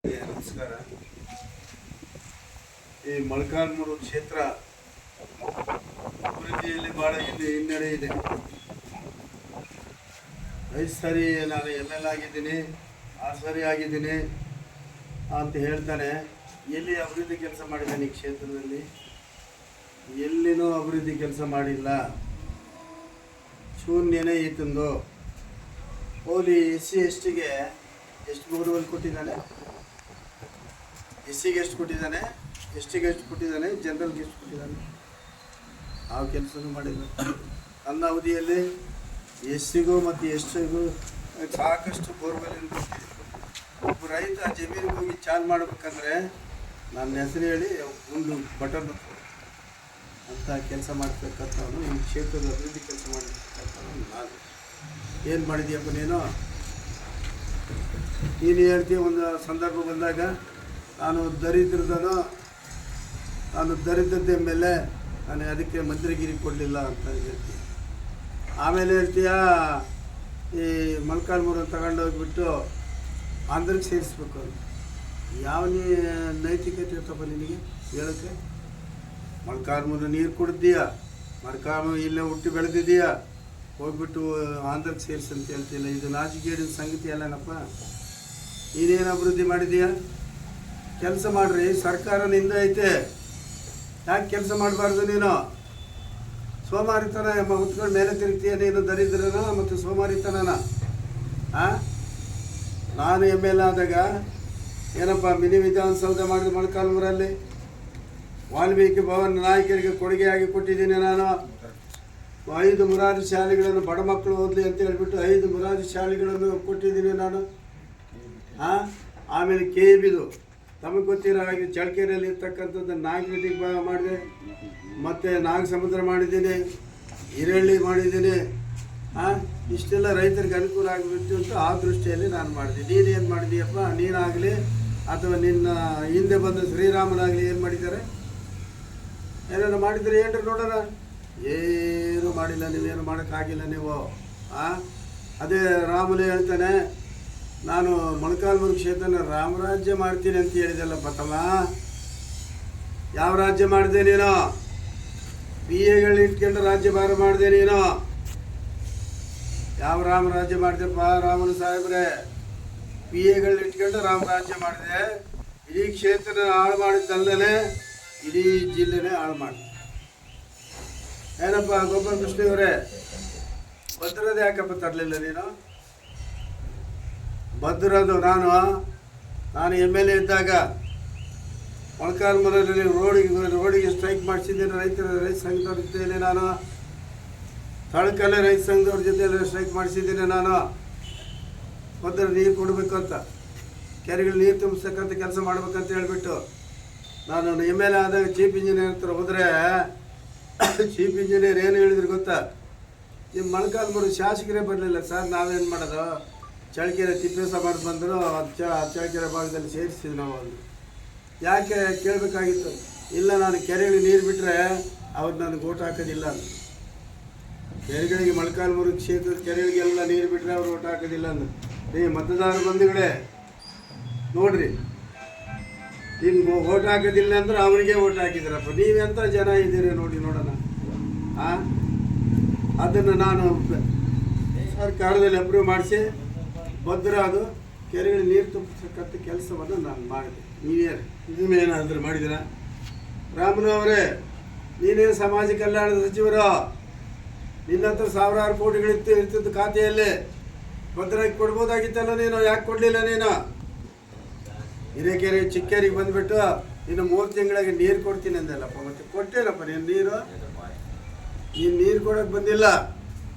ನಮಸ್ಕಾರ. ಈ ಮೊಳಕಾಲ್ಮೂರು ಕ್ಷೇತ್ರ ಅಭಿವೃದ್ಧಿಯಲ್ಲಿ ಭಾಳ ಹಿನ್ನಡೆ ಇದೆ. 5 ಸರಿ ನಾನು ML ಆಗಿದ್ದೀನಿ, 6 ಸರಿ ಆಗಿದ್ದೀನಿ ಅಂತ ಹೇಳ್ತಾನೆ. ಎಲ್ಲಿ ಅಭಿವೃದ್ಧಿ ಕೆಲಸ ಮಾಡಿದ್ದಾನೆ ಈ ಕ್ಷೇತ್ರದಲ್ಲಿ? ಎಲ್ಲಿನೂ ಅಭಿವೃದ್ಧಿ ಕೆಲಸ ಮಾಡಿಲ್ಲ. ಶೂನ್ಯನೇ ಈತಂದು. ಓಲಿ SC STಗೆ ಎಷ್ಟು ಬೋರ್ವೆಲ್ ಕೊಟ್ಟಿದ್ದಾನೆ? SCಗೆ ಎಷ್ಟು ಕೊಟ್ಟಿದ್ದಾನೆ, STಗೆ ಎಷ್ಟು ಕೊಟ್ಟಿದ್ದಾನೆ, ಜನರಲ್ಗೆ ಎಷ್ಟು ಕೊಟ್ಟಿದ್ದಾನೆ? ಯಾವ ಕೆಲಸನೂ ಮಾಡಿಲ್ಲ. ನನ್ನ ಅವಧಿಯಲ್ಲಿ SCಗೂ ಮತ್ತು STಗೂ ಸಾಕಷ್ಟು ಬೋರ್ವೆಲ್ ಕೊಟ್ಟಿದೆ. ಒಬ್ಬ ರೈತ ಜಮೀನಿಗೆ ಹೋಗಿ ಚಾಲು ಮಾಡಬೇಕಂದ್ರೆ ನನ್ನ ಹೆಸರು ಹೇಳಿ ಒಂದು ಬಟನ್ ಅಂತ ಕೆಲಸ ಮಾಡ್ತಕ್ಕಂಥವನು, ಈ ಕ್ಷೇತ್ರದ ಅಭಿವೃದ್ಧಿ ಕೆಲಸ ಮಾಡತಕ್ಕಂಥವನು ನಾನು. ಏನು ಮಾಡಿದೀಯಪ್ಪ ನೀನು ಹೇಳ್ತೀಯ. ಒಂದು ಸಂದರ್ಭ ಬಂದಾಗ ನಾನು ದರಿದ್ರದ್ದೇ ಮೇಲೆ ನಾನು ಅದಕ್ಕೆ ಮಂತ್ರಿಗಿರಿ ಕೊಡಲಿಲ್ಲ ಅಂತ ಹೇಳ್ತೀಯ. ಆಮೇಲೆ ಹೇಳ್ತೀಯ ಈ ಮೊಳಕಾಲ್ಮೂರು ತಗೊಂಡೋಗ್ಬಿಟ್ಟು ಆಂಧ್ರಕ್ಕೆ ಸೇರಿಸ್ಬೇಕು ಅಂತ. ಯಾವ ನೈತಿಕತೆ ಇರ್ತಪ್ಪ ನಿನಗೆ ಹೇಳೋಕ್ಕೆ? ಮೊಳಕಾಲ್ಮೂರು ನೀರು ಕುಡ್ದೀಯ, ಮೊಳಕಾಲ್ಮೂರು ಇಲ್ಲೇ ಹುಟ್ಟಿ ಬೆಳೆದಿದ್ದೀಯ, ಹೋಗ್ಬಿಟ್ಟು ಆಂಧ್ರಕ್ಕೆ ಸೇರಿಸಿ ಅಂತ ಹೇಳ್ತಿಲ್ಲ. ಇದು ನಾಚಿಕೇಡಿನ ಸಂಗತಿ ಅಲ್ಲನಪ್ಪ. ನೀನೇನು ಅಭಿವೃದ್ಧಿ ಮಾಡಿದೀಯ? ಕೆಲಸ ಮಾಡ್ರಿ, ಸರ್ಕಾರ ನಿಂದ ಐತೆ. ಯಾಕೆ ಕೆಲಸ ಮಾಡಬಾರ್ದು ನೀನು? ಸೋಮಾರಿತನ ಹೊತ್ಕೊಂಡು ಮೇಲೆ ತಿರುಗ್ತೀಯ ನೀನು, ದರಿದ್ರನ ಮತ್ತು ಸೋಮಾರಿತನನ. ನಾನು ML ಆದಾಗ ಏನಪ್ಪ ಮಿನಿ ವಿಧಾನಸೌಧ ಮಾಡಿದ ಮೊಳಕಾಲ್ಮೂರಲ್ಲಿ. ವಾಲ್ಮೀಕಿ ಭವನ ನಾಯಕರಿಗೆ ಕೊಡುಗೆಯಾಗಿ ಕೊಟ್ಟಿದ್ದೀನಿ ನಾನು. 5 ಮುರಾರಿ ಶಾಲೆಗಳನ್ನು ಬಡ ಮಕ್ಕಳು ಓದಲಿ ಅಂತ ಹೇಳ್ಬಿಟ್ಟು 5 ಮುರಾರಿ ಶಾಲೆಗಳನ್ನು ಕೊಟ್ಟಿದ್ದೀನಿ ನಾನು. ಆಮೇಲೆ KBದು ತಮಗೆ ಗೊತ್ತಿರೋ ಹಾಗೆ ಚಳ್ಳಕೆರೆಯಲ್ಲಿ ಇರ್ತಕ್ಕಂಥದ್ದು ನಾಗರಿಕ ಮಾಡಿದೆ, ಮತ್ತು ನಾಗಸಮುದ್ರ ಮಾಡಿದ್ದೀನಿ, ಹಿರಳ್ಳಿ ಮಾಡಿದ್ದೀನಿ. ಇಷ್ಟೆಲ್ಲ ರೈತರಿಗೆ ಅನುಕೂಲ ಆಗಿಬಿಟ್ಟು ಅಂತ ಆ ದೃಷ್ಟಿಯಲ್ಲಿ ನಾನು ಮಾಡಿದೆ. ನೀನೇನು ಮಾಡಿದೀಯಪ್ಪ? ನೀನಾಗಲಿ ಅಥವಾ ನಿನ್ನ ಹಿಂದೆ ಬಂದ ಶ್ರೀರಾಮನಾಗಲಿ ಏನು ಮಾಡಿದ್ದಾರೆ? ಏನಾರು ಮಾಡಿದರೆ ಏನ್ರಿ ನೋಡೋಣ. ಏನೂ ಮಾಡಿಲ್ಲ, ನೀವೇನು ಮಾಡೋಕ್ಕಾಗಿಲ್ಲ ನೀವು. ಅದೇ ರಾಮುಲು ಹೇಳ್ತಾನೆ, ನಾನು ಮೊಳಕಾಲ್ಮೂರು ಕ್ಷೇತ್ರನ ರಾಮರಾಜ್ಯ ಮಾಡ್ತೀನಿ ಅಂತ ಹೇಳಿದೆಲ್ಲ ಬತ್ತಮ್ಮ. ಯಾವ ರಾಜ್ಯ ಮಾಡಿದೆ ನೀನು? PAಗಳು ಇಟ್ಕೊಂಡು ರಾಜ್ಯಭಾರ ಮಾಡಿದೆ ನೀನು. ಯಾವ ರಾಮರಾಜ್ಯ ಮಾಡಿದೆಪ್ಪ ರಾಮನ ಸಾಹೇಬ್ರೆ? PAಗಳು ಇಟ್ಕೊಂಡು ರಾಮರಾಜ್ಯ ಮಾಡಿದೆ. ಇಡೀ ಕ್ಷೇತ್ರನ ಹಾಳು ಮಾಡಿದ್ದಲ್ಲೇ ಇಡೀ ಜಿಲ್ಲೆನೇ ಹಾಳು ಮಾಡಿದೆ. ಏನಪ್ಪ ಗೋಪಾಲ ಕೃಷ್ಣವರೇ, ಭದ್ರದ ಯಾಕಪ್ಪ ತರಲಿಲ್ಲ ನೀನು? ಭದ್ರದು ನಾನು ML ಇದ್ದಾಗ ಮೊಳಕಾಲ್ಮೂರಲ್ಲಿ ರೋಡಿಗೆ ಸ್ಟ್ರೈಕ್ ಮಾಡಿಸಿದ್ದೇನೆ. ರೈತ ಸಂಘದವ್ರ ಜೊತೆಯಲ್ಲಿ ನಾನು ತಳಕಲ್ಲೇ ರೈತ ಸಂಘದವ್ರ ಜೊತೆಯಲ್ಲಿ ಸ್ಟ್ರೈಕ್ ಮಾಡಿಸಿದ್ದೇನೆ ನಾನು. ಭದ್ರ ನೀರು ಕೊಡಬೇಕು ಅಂತ, ಕೆರೆಗಳು ನೀರು ತುಂಬಿಸ್ತಕ್ಕಂಥ ಕೆಲಸ ಮಾಡ್ಬೇಕಂತ ಹೇಳ್ಬಿಟ್ಟು ನಾನು ML ಆದಾಗ ಚೀಫ್ ಇಂಜಿನಿಯರ್ ಹತ್ರ ಹೋದರೆ ಚೀಫ್ ಇಂಜಿನಿಯರ್ ಏನು ಹೇಳಿದ್ರು ಗೊತ್ತಾ? ನಿಮ್ಮ ಮೊಳಕಾಲ್ಮೂರು ಶಾಸಕರೇ ಬರಲಿಲ್ಲ ಸರ್, ನಾವೇನು ಮಾಡೋದು? ಚಳ್ಳಕೆರೆ ತಿಪ್ಪೇಸ್ವಾಮಿ ಬಂದರು, ಚಳ್ಳಕೆರೆ ಭಾಗದಲ್ಲಿ ಸೇರಿಸ್ತೀವಿ ನಾವು. ಅದು ಯಾಕೆ ಕೇಳಬೇಕಾಗಿತ್ತು? ಇಲ್ಲ, ನಾನು ಕೆರೆಗಳಿಗೆ ನೀರು ಬಿಟ್ಟರೆ ಅವ್ರು ನನಗೆ ಓಟ್ ಹಾಕೋದಿಲ್ಲ ಅಂದರು. ಕೆರೆಗಳಿಗೆ ಮೊಳಕಾಲ್ಮೂರು ಕ್ಷೇತ್ರದ ಕೆರೆಗಳಿಗೆಲ್ಲ ನೀರು ಬಿಟ್ಟರೆ ಅವ್ರು ಓಟ್ ಹಾಕೋದಿಲ್ಲ ಅಂದರು. ಮತದಾರ ಬಂಧುಗಳೇ ನೋಡ್ರಿ, ನಿಮ್ಗೆ ಓಟ್ ಹಾಕೋದಿಲ್ಲ ಅಂದ್ರೆ ಅವರಿಗೆ ಓಟ್ ಹಾಕಿದ್ರಪ್ಪ. ನೀವೆಂಥ ಜನ ಇದ್ದೀರಿ ನೋಡಿ ನೋಡೋಣ. ಅದನ್ನು ನಾನು ಸರ್ಕಾರದಲ್ಲಿ ಅಪ್ರೂವ್ ಮಾಡಿಸಿ ಭದ್ರ ಅದು ಕೆರೆಗಳಿಗೆ ನೀರು ತುಂಬಿಸ್ತಕ್ಕಂಥ ಕೆಲಸವನ್ನು ನಾನು ಮಾಡಿದೆ. ನೀವೇನಾದರೂ ಮಾಡಿದಿರ? ರಾಮನು ಅವರೇ, ನೀನೇ ಸಮಾಜ ಕಲ್ಯಾಣದ ಸಚಿವರು, ನಿನ್ನ ಹತ್ರ ಸಾವಿರಾರು ಕೋಟಿಗಳಿತ್ತು ಇರ್ತಿದ್ದು ಖಾತೆಯಲ್ಲಿ. ಭದ್ರಾಗಿ ಕೊಡ್ಬೋದಾಗಿತ್ತಲ್ಲ ನೀನು, ಯಾಕೆ ಕೊಡಲಿಲ್ಲ ನೀನು? ಹಿರೇಕೆರೆ ಚಿಕ್ಕೇರಿಗೆ ಬಂದುಬಿಟ್ಟು ಇನ್ನು 3 ತಿಂಗಳಿಗೆ ನೀರು ಕೊಡ್ತೀನಿ ಅಂದಲ್ಲಪ್ಪ. ಮತ್ತೆ ಕೊಟ್ಟೇನಪ್ಪ ನೀನು ನೀರು ಕೊಡೋಕ್ಕೆ ಬಂದಿಲ್ಲ.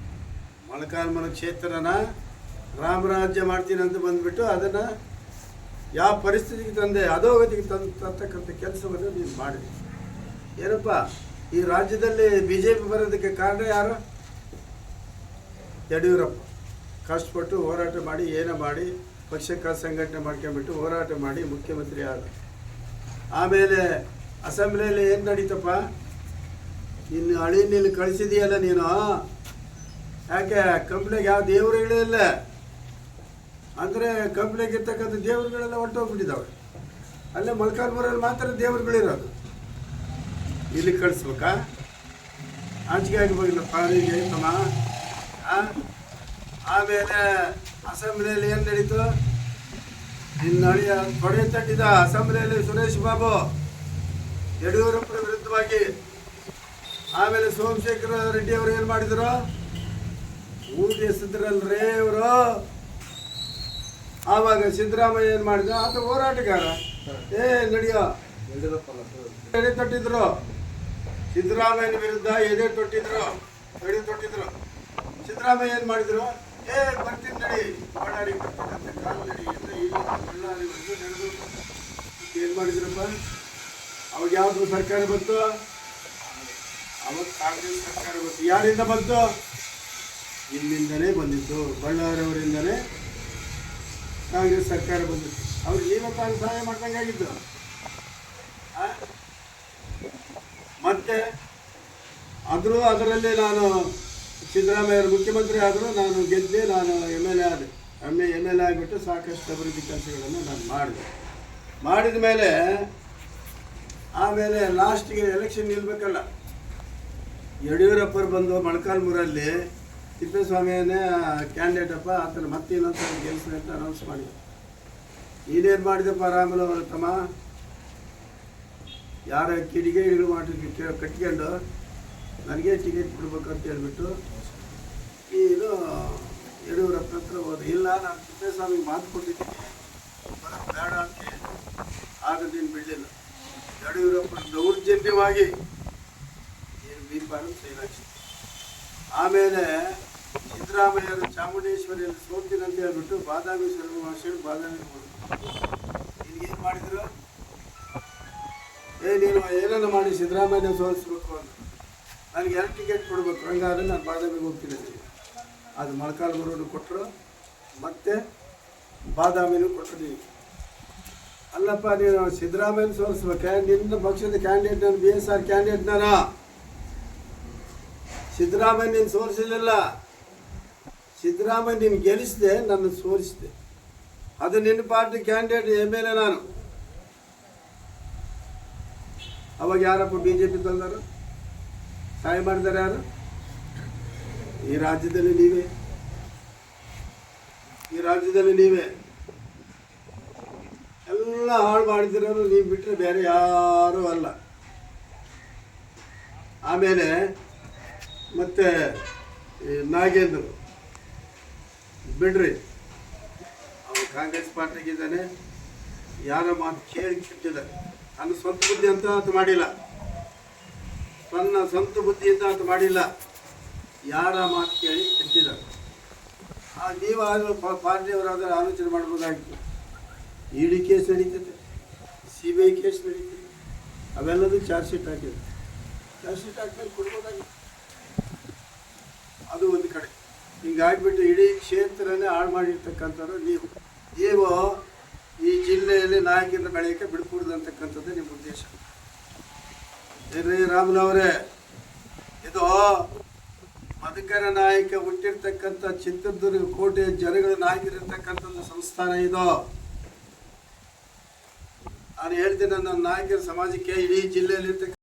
ಮೊಳಕಾಲ್ಮೂರು ಕ್ಷೇತ್ರನ ರಾಮರಾಜ್ಯ ಮಾಡ್ತೀನಿ ಅಂತ ಬಂದುಬಿಟ್ಟು ಅದನ್ನು ಯಾವ ಪರಿಸ್ಥಿತಿಗೆ ತಂದೆ ಅಧೋಗತಿಗೆ ತರ್ತಕ್ಕಂಥ ಕೆಲಸವನ್ನು ನೀನು ಮಾಡಿದೆ. ಏನಪ್ಪ ಈ ರಾಜ್ಯದಲ್ಲಿ BJP ಬರೋದಕ್ಕೆ ಕಾರಣ ಯಾರು? ಯಡಿಯೂರಪ್ಪ. ಕಷ್ಟಪಟ್ಟು ಹೋರಾಟ ಮಾಡಿ ಏನೋ ಮಾಡಿ ಪಕ್ಷಕ್ಕೆ ಸಂಘಟನೆ ಮಾಡ್ಕೊಂಡ್ಬಿಟ್ಟು ಹೋರಾಟ ಮಾಡಿ ಮುಖ್ಯಮಂತ್ರಿ ಆದ. ಆಮೇಲೆ ಅಸೆಂಬ್ಲಿಯಲ್ಲಿ ಏನು ನಡೀತಪ್ಪ? ಇನ್ನು ಹಳ್ಳಿನಲ್ಲಿ ಕಳಿಸಿದೆಯಲ್ಲ ನೀನು. ಯಾಕೆ ಕಂಪ್ನಿಗೆ ಯಾವ ದೇವರು ಹೇಳಿಲ್ಲ? ಅಂದರೆ ಕಂಪ್ನಿಯಾಗಿರ್ತಕ್ಕಂಥ ದೇವರುಗಳೆಲ್ಲ ಹೊರಟೋಗ್ಬಿಟ್ಟಿದ್ದಾವೆ. ಅಲ್ಲೇ ಮೊಳಕಾಲ್ಮೂರಲ್ಲಿ ಮಾತ್ರ ದೇವರುಗಳಿರೋದು. ಇಲ್ಲಿ ಕಳಿಸ್ಬೇಕಾ? ಆಚೆಗೆ ಆಗಬೇಕಿಲ್ಲ ಪಾರಿಗೆ ತಮ್ಮ. ಆಮೇಲೆ ಅಸೆಂಬ್ಲಿಯಲ್ಲಿ ಏನು ನಡೀತು? ನಿನ್ನ ಅಳಿಯ ತೊಡೆ ತಟ್ಟಿದ ಅಸೆಂಬ್ಲಿಯಲ್ಲಿ ಸುರೇಶ್ ಬಾಬು ಯಡಿಯೂರಪ್ಪನ ವಿರುದ್ಧವಾಗಿ. ಆಮೇಲೆ ಸೋಮಶೇಖರ ರೆಡ್ಡಿ ಅವರು ಏನು ಮಾಡಿದ್ರು? ಊಟ ಎಸದ್ರಲ್ರೇ ಇವರು. ಆವಾಗ ಸಿದ್ದರಾಮಯ್ಯ ಏನು ಮಾಡಿದ? ಆತ ಹೋರಾಟಗಾರ. ನಡೆಯೋ ಎಡೆ ತೊಟ್ಟಿದ್ರು. ಸಿದ್ದರಾಮಯ್ಯನ ವಿರುದ್ಧ ಎದೆ ತೊಟ್ಟಿದ್ರು. ಸಿದ್ದರಾಮಯ್ಯ ಏನು ಮಾಡಿದ್ರು? ಬರ್ತೀನಿ ನಡಿ, ಬಳ್ಳಾರಿ ಬರ್ತಕ್ಕಂಥ ಕಾಲು ನಡಿ ಅಂತ ಇಲ್ಲಿ ಬಳ್ಳಾರಿ ಬಂದು ನಡೆದು ಏನು ಮಾಡಿದ್ರಪ್ಪ? ಅವಾಗ ಯಾವುದು ಸರ್ಕಾರ ಬಂತು? ಅವಾಗ ಕಾಂಗ್ರೆಸ್ ಸರ್ಕಾರ ಬಂತು. ಯಾರಿಂದ ಬಂತು? ಇಲ್ಲಿಂದಲೇ ಬಂದಿತ್ತು, ಬಳ್ಳಾರಿಯವರಿಂದಲೇ ಕಾಂಗ್ರೆಸ್ ಸರ್ಕಾರ ಬಂದಿತ್ತು. ಅವ್ರಿಗೆ ಏನಪ್ಪ ಸಹಾಯ ಮಾಡ್ದಂಗಾಗಿದ್ದು. ಮತ್ತೆ ಅದರಲ್ಲಿ ನಾನು ಸಿದ್ದರಾಮಯ್ಯರು ಮುಖ್ಯಮಂತ್ರಿ ಆದರೂ ನಾನು ಗೆದ್ದೆ, ನಾನು ಎಮ್ ಎಲ್ ಎ ಆಗಿಬಿಟ್ಟು ಸಾಕಷ್ಟು ಅಭಿವೃದ್ಧಿ ಕೆಲಸಗಳನ್ನು ನಾನು ಮಾಡಿದ ಮೇಲೆ ಆಮೇಲೆ ಲಾಸ್ಟಿಗೆ ಎಲೆಕ್ಷನ್ ನಿಲ್ಬೇಕಲ್ಲ, ಯಡಿಯೂರಪ್ಪರು ಬಂದು ಮೊಳಕಾಲ್ಮೂರಲ್ಲಿ ತಿಪ್ಪೇಸ್ವಾಮಿಯನ್ನೇ ಕ್ಯಾಂಡಿಡೇಟ್ ಅಪ್ಪ, ಆತನ ಮತ್ತೆ ಇನ್ನೊಂದ್ಸಲ ಗೆಲ್ಸ್ರಿ ಅಂತ ಅನೌನ್ಸ್ ಮಾಡಿ. ನೀನೇನು ಮಾಡಿದಪ್ಪ ರಾಮುಲು ಅವರ ತಮ್ಮ? ಯಾರ ಕಿಡಿಗೇಡಿಗಳು ಮಾಡಿ ಕಟ್ಕೊಂಡು ನನಗೆ ಟಿಕೆಟ್ ಕೊಡ್ಬೇಕು ಅಂತ ಹೇಳ್ಬಿಟ್ಟು ನೀನು ಯಡಿಯೂರಪ್ಪ ಹತ್ರ ಹೋದ. ಇಲ್ಲ, ನಾನು ತಿಪ್ಪೇಸ್ವಾಮಿಗೆ ಮಾತು ಕೊಟ್ಟಿದ್ದೀನಿ, ಬೇಡ ಅಂತ ಹೇಳಿ. ಆಗ ನೀನು ಬಿಡಲಿಲ್ಲ. ಯಡಿಯೂರಪ್ಪ ದೌರ್ಜನ್ಯವಾಗಿ ನೀನು ಬೀಪಾಡು ಸೈಲಾಕ್ಷಿ. ಆಮೇಲೆ ಸಿದ್ದರಾಮಯ್ಯರು ಚಾಮುಂಡೇಶ್ವರಿಯಲ್ಲಿ ಸೋಲ್ತೀನಂತ ಹೇಳ್ಬಿಟ್ಟು ಬಾದಾಮಿ ಸರ್ವಭಾಷೆಗಳು ಬಾದಾಮಿ ನಿನಗೇನು ಮಾಡಿದ್ರು? ನೀನು ಏನನ್ನು ಮಾಡಿ ಸಿದ್ದರಾಮಯ್ಯನ ಸೋಲಿಸ್ಬೇಕು ಅಂತ. ನನಗೆ 2 ಟಿಕೆಟ್ ಕೊಡಬೇಕು, ಹಂಗಾದ್ರೆ ನಾನು ಬಾದಾಮಿಗೆ ಹೋಗ್ತೀನಿ. ಅದು ಮೊಳಕಾಲ್ಮೂರನ್ನು ಕೊಟ್ಟರು, ಮತ್ತೆ ಬಾದಾಮಿನೂ ಕೊಟ್ಟಿದ್ದೀನಿ. ಅಲ್ಲಪ್ಪ, ನೀನು ಸಿದ್ದರಾಮಯ್ಯನ ಸೋಲಿಸ್ಬೇಕೆ? ನಿನ್ನ ಪಕ್ಷದ ಕ್ಯಾಂಡಿಡೇಟ್ ನಾನು BSR ಕ್ಯಾಂಡಿಡೇಟ್ ನಾನು. ಸಿದ್ದರಾಮಯ್ಯ ನೀನು ಸೋಲಿಸಲಿಲ್ಲ. ಸಿದ್ದರಾಮಯ್ಯ ನೀನು ಗೆಲ್ಲಿಸಿದೆ, ನನ್ನ ಸೋಲಿಸಿದೆ. ಅದು ನಿನ್ನ ಪಾರ್ಟಿ ಕ್ಯಾಂಡಿಡೇಟ್ MLA ನಾನು. ಅವಾಗ ಯಾರಪ್ಪ BJP ತಂದರು? ಸಹಾಯ ಮಾಡಿದ್ದಾರೆ ಯಾರು? ಈ ರಾಜ್ಯದಲ್ಲಿ ನೀವೇ ಎಲ್ಲ ಹಾಳು ಮಾಡಿದಿರೋರು. ನೀವು ಬಿಟ್ಟರೆ ಬೇರೆ ಯಾರೂ ಅಲ್ಲ. ಆಮೇಲೆ ಮತ್ತೆ ನಾಗೇಂದ್ರ ಬಿಡ್ರಿ, ಅವನು ಕಾಂಗ್ರೆಸ್ ಪಾರ್ಟಿಗಿದ್ದಾನೆ. ಯಾರ ಮಾತು ಕೇಳಿ ಕೆಟ್ಟಿದ್ದಾರೆ. ನನ್ನ ಸ್ವಂತ ಬುದ್ಧಿ ಅಂತ ಅದು ಮಾಡಿಲ್ಲ, ಯಾರ ಮಾತು ಕೇಳಿ ಕೆಟ್ಟಿದ್ದಾರೆ. ನೀವಾದರೂ ಪಾರ್ಟಿಯವರಾದರೆ ಆಲೋಚನೆ ಮಾಡ್ಬೋದಾಗಿತ್ತು. ED ಕೇಸ್ ನಡೀತದೆ, CBI ಕೇಸ್ ನಡೀತದೆ, ಅವೆಲ್ಲದೂ ಚಾರ್ಜ್ ಶೀಟ್ ಹಾಕಿದೆ. ಚಾರ್ಜ್ ಶೀಟ್ ಹಾಕಿದ್ರೆ ಕೊಡ್ಬೋದಾಗಿತ್ತು. ಅದು ಒಂದು ಕಡೆ ಹಿಂಗಾಗಿಬಿಟ್ಟು ಇಡೀ ಕ್ಷೇತ್ರನೇ ಹಾಳು ಮಾಡಿರ್ತಕ್ಕಂಥವ್ರು ನೀವು. ಈ ಜಿಲ್ಲೆಯಲ್ಲಿ ನಾಯಕರನ್ನ ಬೆಳೆಯೋಕ್ಕೆ ಬಿಡ್ಕೂಡ್ದು ಅಂತಕ್ಕಂಥದ್ದೇ ನಿಮ್ಮ ಉದ್ದೇಶ. ಏನ್ರಿ ರಾಮುಲು ಅವರೇ, ಇದು ಮಧುಕರ ನಾಯಕ ಹುಟ್ಟಿರ್ತಕ್ಕಂಥ ಚಿತ್ರದುರ್ಗ ಕೋಟೆಯ ಜನಗಳ ನಾಯಕರಿರ್ತಕ್ಕಂಥದ್ದು ಸಂಸ್ಥಾನ. ಇದು ನಾನು ಹೇಳ್ತೀನಿ, ನನ್ನ ನಾಯಕರ ಸಮಾಜಕ್ಕೆ ಇಡೀ ಜಿಲ್ಲೆಯಲ್ಲಿರ್ತಕ್ಕಂಥ